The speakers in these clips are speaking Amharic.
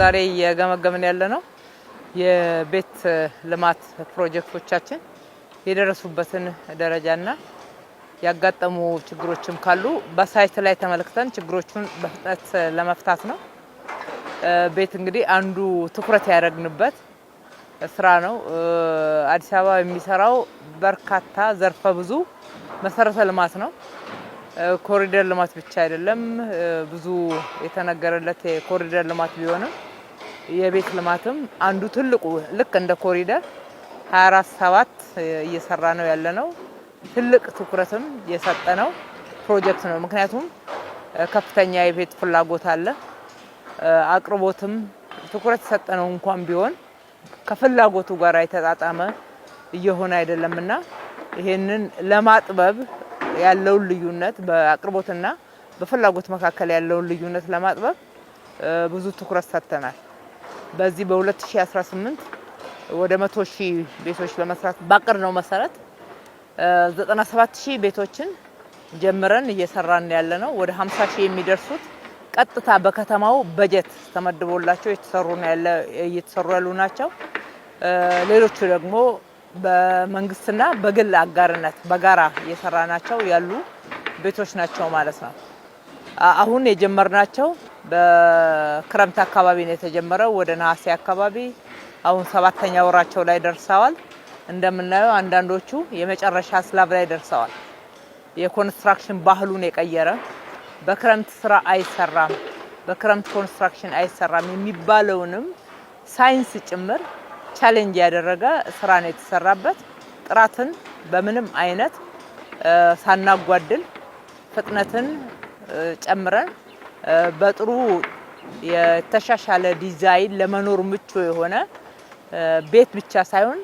ዛሬ የገመገምን ያለነው የቤት ልማት ፕሮጀክቶቻችን የደረሱበትን ደረጃና ያጋጠሙ ችግሮችም ካሉ በሳይት ላይ ተመልክተን ችግሮቹን በፍጥነት ለመፍታት ነው። ቤት እንግዲህ አንዱ ትኩረት ያደረግንበት ስራ ነው። አዲስ አበባ የሚሰራው በርካታ ዘርፈ ብዙ መሰረተ ልማት ነው። ኮሪደር ልማት ብቻ አይደለም። ብዙ የተነገረለት የኮሪደር ልማት ቢሆንም የቤት ልማትም አንዱ ትልቁ ልክ እንደ ኮሪደር 24/7 እየሰራ ነው ያለነው። ትልቅ ትኩረትም የሰጠነው ፕሮጀክት ነው። ምክንያቱም ከፍተኛ የቤት ፍላጎት አለ። አቅርቦትም ትኩረት የሰጠነው እንኳን ቢሆን ከፍላጎቱ ጋር የተጣጣመ እየሆነ አይደለምና ይሄንን ለማጥበብ ያለውን ልዩነት በአቅርቦትና በፍላጎት መካከል ያለውን ልዩነት ለማጥበብ ብዙ ትኩረት ሰጥተናል። በዚህ በ2018 ወደ 100,000 ቤቶች ለመስራት ባቀድነው መሰረት 97,000 ቤቶችን ጀምረን እየሰራን ያለነው። ወደ 50,000 የሚደርሱት ቀጥታ በከተማው በጀት ተመድቦላቸው እየተሰሩ ያሉ ናቸው። ሌሎቹ ደግሞ በመንግስትና በግል አጋርነት በጋራ እየሰራናቸው ያሉ ቤቶች ናቸው ማለት ነው። አሁን የጀመርናቸው በክረምት አካባቢ ነው የተጀመረው። ወደ ነሐሴ አካባቢ አሁን 7ኛ ወራቸው ላይ ደርሰዋል። እንደምናየው አንዳንዶቹ የመጨረሻ ስላብ ላይ ደርሰዋል። የኮንስትራክሽን ባህሉን የቀየረ በክረምት ስራ አይሰራም፣ በክረምት ኮንስትራክሽን አይሰራም የሚባለውንም ሳይንስ ጭምር ቻሌንጅ ያደረገ ስራ ነው የተሰራበት። ጥራትን በምንም አይነት ሳናጓድል ፍጥነትን ጨምረን በጥሩ የተሻሻለ ዲዛይን ለመኖር ምቹ የሆነ ቤት ብቻ ሳይሆን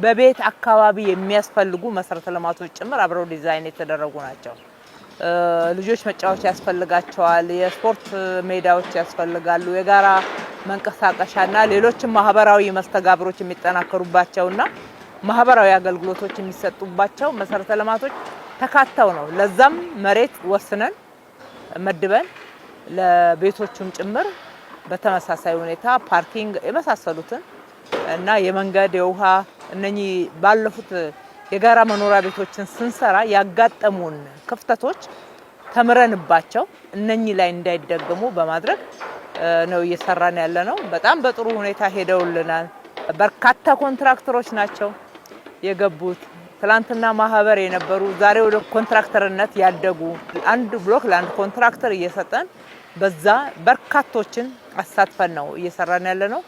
በቤት አካባቢ የሚያስፈልጉ መሰረተ ልማቶች ጭምር አብረው ዲዛይን የተደረጉ ናቸው። ልጆች መጫወቻ ያስፈልጋቸዋል፣ የስፖርት ሜዳዎች ያስፈልጋሉ፣ የጋራ መንቀሳቀሻና ሌሎችም ማህበራዊ መስተጋብሮች የሚጠናከሩባቸውና ማህበራዊ አገልግሎቶች የሚሰጡባቸው መሰረተ ልማቶች ተካተው ነው። ለዛም መሬት ወስነን መድበን ለቤቶቹም ጭምር በተመሳሳይ ሁኔታ ፓርኪንግ የመሳሰሉትን እና የመንገድ የውሃ እነኚህ ባለፉት የጋራ መኖሪያ ቤቶችን ስንሰራ ያጋጠሙን ክፍተቶች ተምረንባቸው እነኚህ ላይ እንዳይደገሙ በማድረግ ነው እየሰራን ያለነው። በጣም በጥሩ ሁኔታ ሄደውልናል። በርካታ ኮንትራክተሮች ናቸው የገቡት። ትላንትና ማህበር የነበሩ ዛሬ ወደ ኮንትራክተርነት ያደጉ አንድ ብሎክ ለአንድ ኮንትራክተር እየሰጠን በዛ በርካቶችን አሳትፈን ነው እየሰራን ያለነው።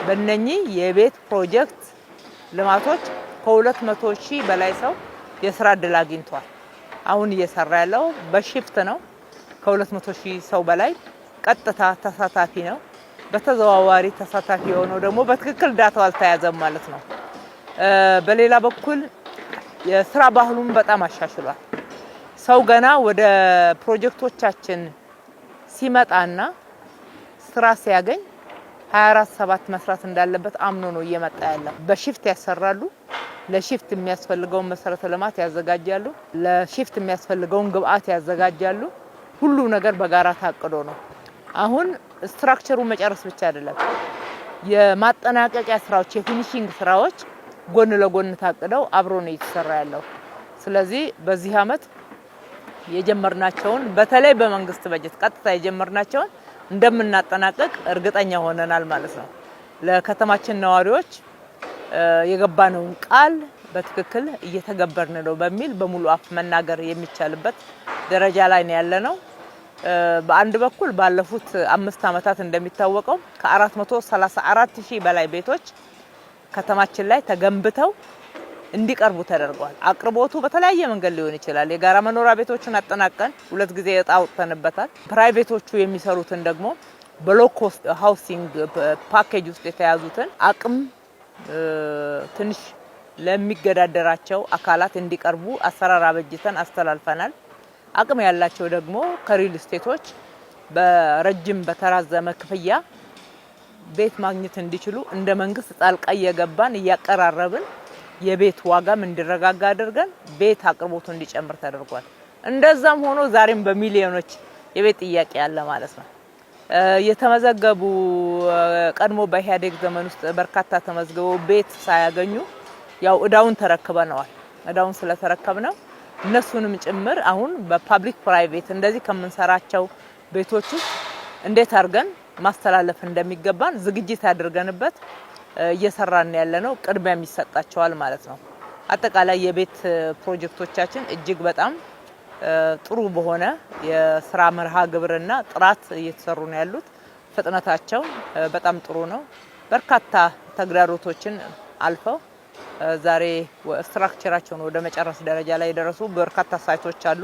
በእነኚህ የቤት ፕሮጀክት ልማቶች ከ200,000 በላይ ሰው የስራ እድል አግኝቷል። አሁን እየሰራ ያለው በሺፍት ነው። ከ200,000 ሰው በላይ ቀጥታ ተሳታፊ ነው። በተዘዋዋሪ ተሳታፊ የሆነው ደግሞ በትክክል ዳታው አልተያዘም ማለት ነው። በሌላ በኩል የስራ ባህሉን በጣም አሻሽሏል። ሰው ገና ወደ ፕሮጀክቶቻችን ሲመጣና ስራ ሲያገኝ 24/7 መስራት እንዳለበት አምኖ ነው እየመጣ ያለው። በሺፍት ያሰራሉ። ለሺፍት የሚያስፈልገውን መሰረተ ልማት ያዘጋጃሉ። ለሺፍት የሚያስፈልገውን ግብአት ያዘጋጃሉ። ሁሉ ነገር በጋራ ታቅዶ ነው። አሁን ስትራክቸሩን መጨረስ ብቻ አይደለም፣ የማጠናቀቂያ ስራዎች የፊኒሺንግ ስራዎች ጎን ለጎን ታቅደው አብሮ ነው እየተሰራ ያለው። ስለዚህ በዚህ አመት የጀመርናቸውን በተለይ በመንግስት በጀት ቀጥታ የጀመርናቸውን እንደምናጠናቀቅ እርግጠኛ ሆነናል ማለት ነው። ለከተማችን ነዋሪዎች የገባነውን ቃል በትክክል እየተገበርን ነው በሚል በሙሉ አፍ መናገር የሚቻልበት ደረጃ ላይ ነው ያለነው። በአንድ በኩል ባለፉት 5 አመታት እንደሚታወቀው ከ434,000 በላይ ቤቶች ከተማችን ላይ ተገንብተው እንዲቀርቡ ተደርጓል። አቅርቦቱ በተለያየ መንገድ ሊሆን ይችላል። የጋራ መኖሪያ ቤቶችን አጠናቀን 2 ጊዜ እጣ አውጥተንበታል። ፕራይቬቶቹ የሚሰሩትን ደግሞ በሎው ኮስት ሃውሲንግ ፓኬጅ ውስጥ የተያዙትን አቅም ትንሽ ለሚገዳደራቸው አካላት እንዲቀርቡ አሰራር አበጅተን አስተላልፈናል። አቅም ያላቸው ደግሞ ከሪል ስቴቶች በረጅም በተራዘመ ክፍያ ቤት ማግኘት እንዲችሉ እንደ መንግስት ጣልቃ እየገባን እያቀራረብን የቤት ዋጋም እንዲረጋጋ አድርገን ቤት አቅርቦቱ እንዲጨምር ተደርጓል። እንደዛም ሆኖ ዛሬም በሚሊዮኖች የቤት ጥያቄ ያለ ማለት ነው። የተመዘገቡ ቀድሞ በኢህአዴግ ዘመን ውስጥ በርካታ ተመዝግበው ቤት ሳያገኙ ያው እዳውን ተረክበነዋል። እዳውን ስለተረከብነው እነሱንም ጭምር አሁን በፓብሊክ ፕራይቬት እንደዚህ ከምንሰራቸው ቤቶች ውስጥ እንዴት አድርገን ማስተላለፍ እንደሚገባን ዝግጅት አድርገንበት እየሰራን ያለነው ቅድሚያ የሚሰጣቸዋል ማለት ነው። አጠቃላይ የቤት ፕሮጀክቶቻችን እጅግ በጣም ጥሩ በሆነ የስራ መርሃ ግብርና ጥራት እየተሰሩ ነው ያሉት። ፍጥነታቸው በጣም ጥሩ ነው። በርካታ ተግዳሮቶችን አልፈው ዛሬ ስትራክቸራቸውን ወደ መጨረስ ደረጃ ላይ የደረሱ በርካታ ሳይቶች አሉ።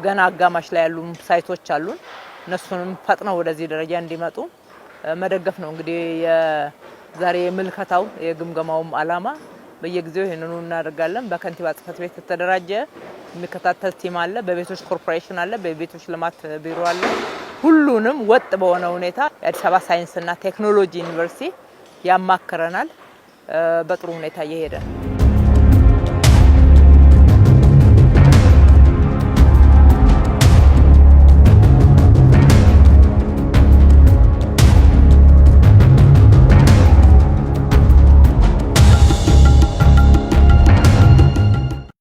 ገና አጋማሽ ላይ ያሉ ሳይቶች አሉ። እነሱንም ፈጥነው ወደዚህ ደረጃ እንዲመጡ መደገፍ ነው እንግዲህ የዛሬ ምልከታው የግምገማውም አላማ። በየጊዜው ይሄንኑ እናደርጋለን። በከንቲባ ጽሕፈት ቤት የተደራጀ የሚከታተል ቲም አለ። በቤቶች ኮርፖሬሽን አለ። በቤቶች ልማት ቢሮ አለ። ሁሉንም ወጥ በሆነ ሁኔታ የአዲስ አበባ ሳይንስና ቴክኖሎጂ ዩኒቨርሲቲ ያማክረናል። በጥሩ ሁኔታ እየሄደ